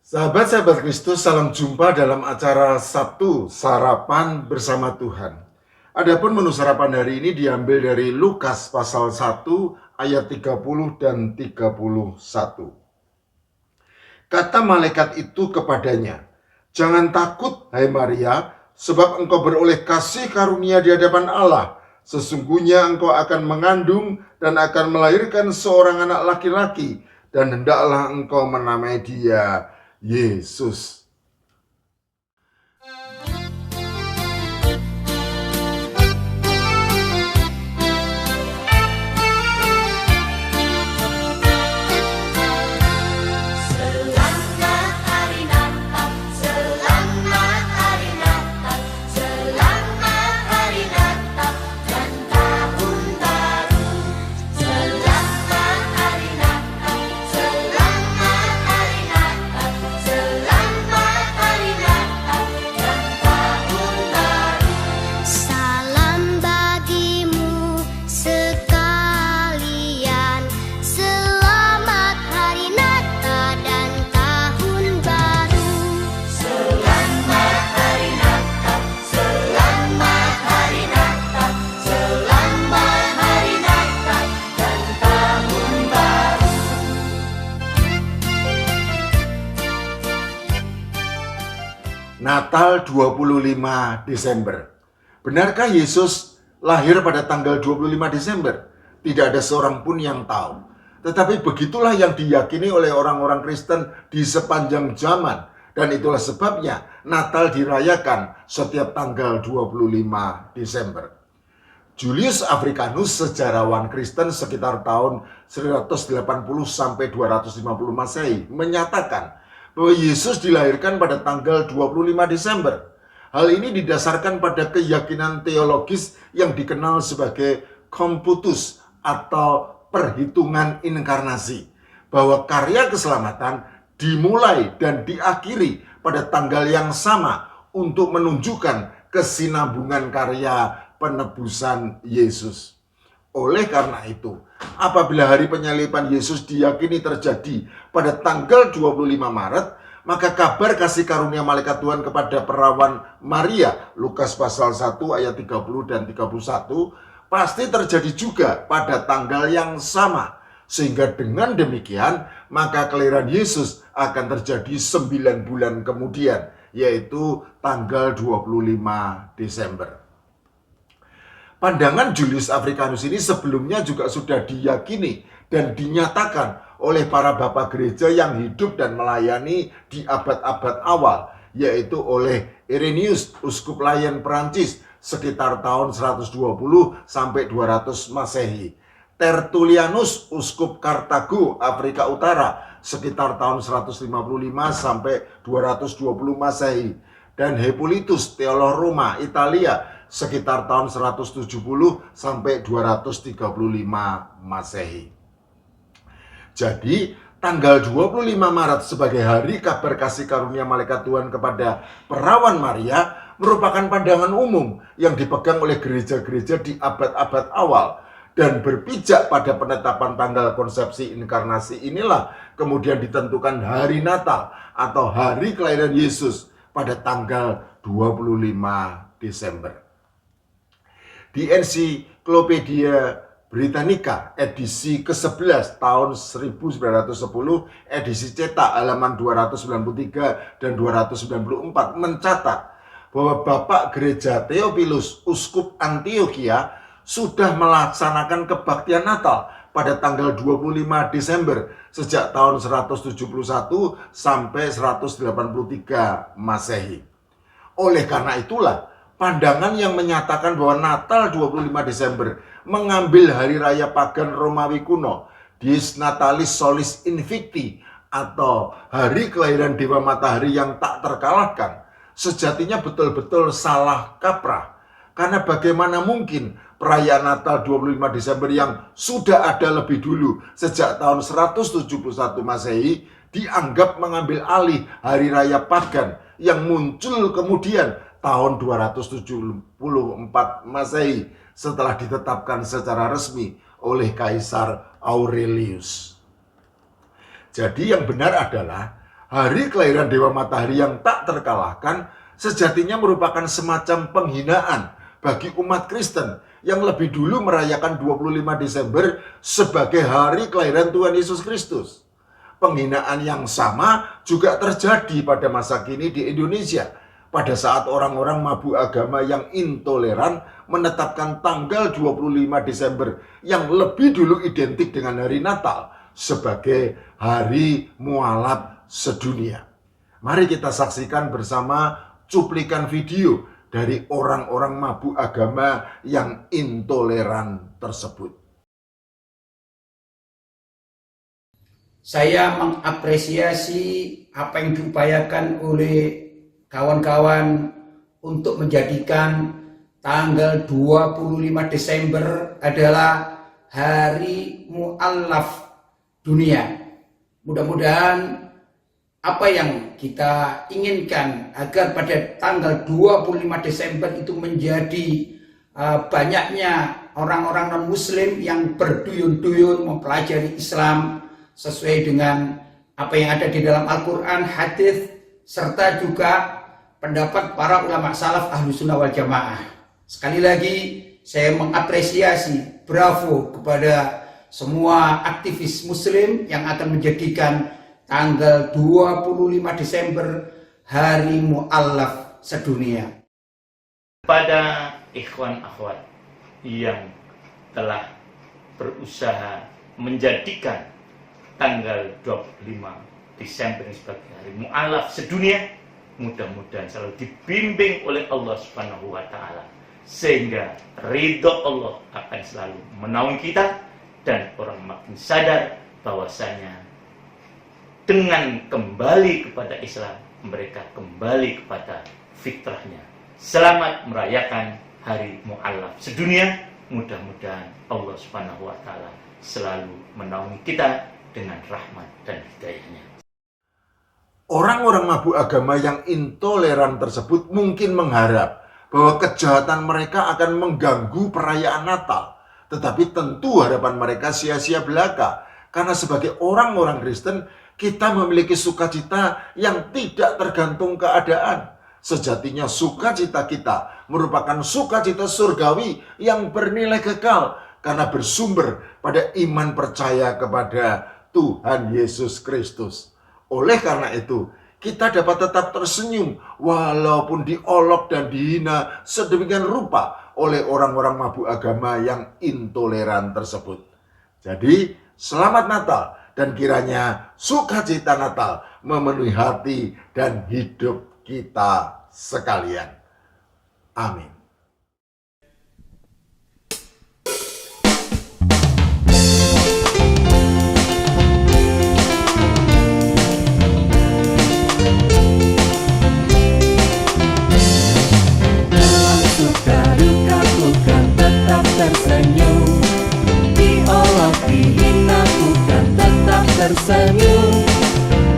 Sahabat-sahabat Kristus, salam jumpa dalam acara Sabtu Sarapan Bersama Tuhan. Adapun menu sarapan hari ini diambil dari Lukas pasal 1 ayat 30 dan 31. Kata malaikat itu kepadanya, "Jangan takut, hai Maria, sebab engkau beroleh kasih karunia di hadapan Allah. Sesungguhnya engkau akan mengandung dan akan melahirkan seorang anak laki-laki, dan hendaklah engkau menamai dia Yesus." Natal 25 Desember. Benarkah Yesus lahir pada tanggal 25 Desember? Tidak ada seorang pun yang tahu. Tetapi begitulah yang diyakini oleh orang-orang Kristen di sepanjang zaman. Dan itulah sebabnya Natal dirayakan setiap tanggal 25 Desember. Julius Africanus, sejarawan Kristen sekitar tahun 180 sampai 250 Masehi, menyatakan bahwa Yesus dilahirkan pada tanggal 25 Desember. Hal ini didasarkan pada keyakinan teologis yang dikenal sebagai Komputus atau perhitungan inkarnasi, bahwa karya keselamatan dimulai dan diakhiri pada tanggal yang sama untuk menunjukkan kesinambungan karya penebusan Yesus. Oleh karena itu, apabila hari penyaliban Yesus diyakini terjadi pada tanggal 25 Maret, maka kabar kasih karunia malaikat Tuhan kepada perawan Maria, Lukas pasal 1 ayat 30 dan 31, pasti terjadi juga pada tanggal yang sama. Sehingga dengan demikian, maka kelahiran Yesus akan terjadi 9 bulan kemudian, yaitu tanggal 25 Desember. Pandangan Julius Africanus ini sebelumnya juga sudah diyakini dan dinyatakan oleh para bapak gereja yang hidup dan melayani di abad-abad awal, yaitu oleh Irenaeus, uskup Lyon Perancis, sekitar tahun 120 sampai 200 Masehi. Tertullianus, uskup Kartago, Afrika Utara, sekitar tahun 155 sampai 220 Masehi. Dan Hippolytus, teolog Roma, Italia, sekitar tahun 170 sampai 235 Masehi. Jadi, tanggal 25 Maret sebagai hari kabar kasih karunia malaikat Tuhan kepada perawan Maria merupakan pandangan umum yang dipegang oleh gereja-gereja di abad-abad awal. Dan berpijak pada penetapan tanggal konsepsi inkarnasi inilah kemudian ditentukan hari Natal atau hari kelahiran Yesus pada tanggal 25 Desember. Di Ensiklopedia Britannica edisi ke-11 tahun 1910, edisi cetak halaman 293 dan 294 mencatat bahwa Bapak Gereja Theophilus, uskup Antioquia, sudah melaksanakan kebaktian Natal pada tanggal 25 Desember sejak tahun 171 sampai 183 Masehi. Oleh karena itulah, pandangan yang menyatakan bahwa Natal 25 Desember mengambil hari raya pagan Romawi kuno, Dies Natalis Solis Invicti, atau hari kelahiran Dewa Matahari yang tak terkalahkan, sejatinya betul-betul salah kaprah. Karena bagaimana mungkin perayaan Natal 25 Desember yang sudah ada lebih dulu sejak tahun 171 Masehi dianggap mengambil alih hari raya pagan yang muncul kemudian tahun 274 Masehi setelah ditetapkan secara resmi oleh Kaisar Aurelius. Jadi yang benar adalah Hari kelahiran Dewa Matahari yang tak terkalahkan sejatinya merupakan semacam penghinaan bagi umat Kristen yang lebih dulu merayakan 25 Desember sebagai hari kelahiran Tuhan Yesus Kristus. Penghinaan yang sama juga terjadi pada masa kini di Indonesia pada saat orang-orang mabuk agama yang intoleran menetapkan tanggal 25 Desember yang lebih dulu identik dengan hari Natal sebagai hari mualaf sedunia. Mari kita saksikan bersama cuplikan video dari orang-orang mabuk agama yang intoleran tersebut. Saya mengapresiasi apa yang diupayakan oleh kawan-kawan untuk menjadikan tanggal 25 Desember adalah hari mualaf dunia. Mudah-mudahan apa yang kita inginkan agar pada tanggal 25 Desember itu menjadi banyaknya orang-orang non-muslim yang berduyun-duyun mempelajari Islam sesuai dengan apa yang ada di dalam Al-Quran, hadis, serta juga pendapat para ulama salaf Ahlussunnah wal Jamaah. Sekali lagi saya mengapresiasi, bravo kepada semua aktivis muslim yang akan menjadikan tanggal 25 Desember hari mualaf sedunia. Pada ikhwan akhwat yang telah berusaha menjadikan tanggal 25 Desember sebagai hari mualaf sedunia, mudah-mudahan selalu dibimbing oleh Allah Subhanahu wa taala sehingga ridho Allah akan selalu menaungi kita dan orang makin sadar bahwasanya dengan kembali kepada Islam mereka kembali kepada fitrahnya. Selamat merayakan hari mualaf sedunia. Mudah-mudahan Allah Subhanahu wa taala selalu menaungi kita dengan rahmat dan hidayahnya. Orang-orang mabuk agama yang intoleran tersebut mungkin mengharap bahwa kejahatan mereka akan mengganggu perayaan Natal. Tetapi tentu harapan mereka sia-sia belaka. Karena sebagai orang-orang Kristen, kita memiliki sukacita yang tidak tergantung keadaan. Sejatinya sukacita kita merupakan sukacita surgawi yang bernilai kekal. Karena bersumber pada iman percaya kepada Tuhan Yesus Kristus. Oleh karena itu, kita dapat tetap tersenyum walaupun diolok dan dihina sedemikian rupa oleh orang-orang mabuk agama yang intoleran tersebut. Jadi, selamat Natal dan kiranya sukacita Natal memenuhi hati dan hidup kita sekalian. Amin. Tersenyum, diolok dihina bukan tetap tersenyum,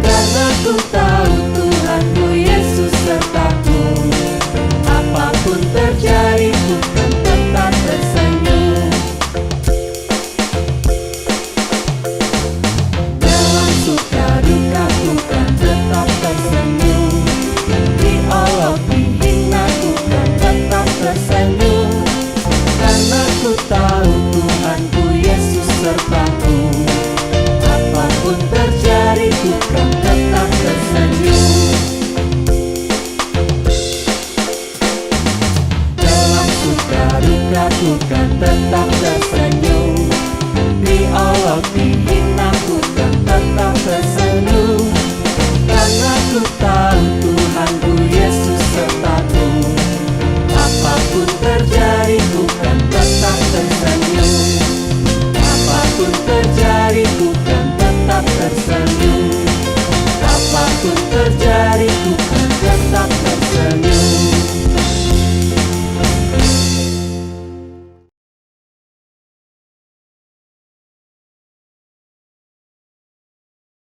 karena ku tahu Tuhanku Yesus sertaku. Apapun terjadi bukan tetap tersenyum. Dalam suka duka bukan tetap tersenyum, diolok dihina bukan tetap tersenyum, karena ku tahu Tuhanku Yesus sertaku. Apapun terjadi bukan tetap tersenyum. Dalam suka duka bukan tetap tersenyum, diolok dihina bukan tetap tersenyum, karena ku tahu Tuhanku Yesus sertaku. Apapun terjadi bukan tetap tersenyum. Apapun terjadi bukan tetap tersenyum. Apapun terjadi bukan tetap tersenyum.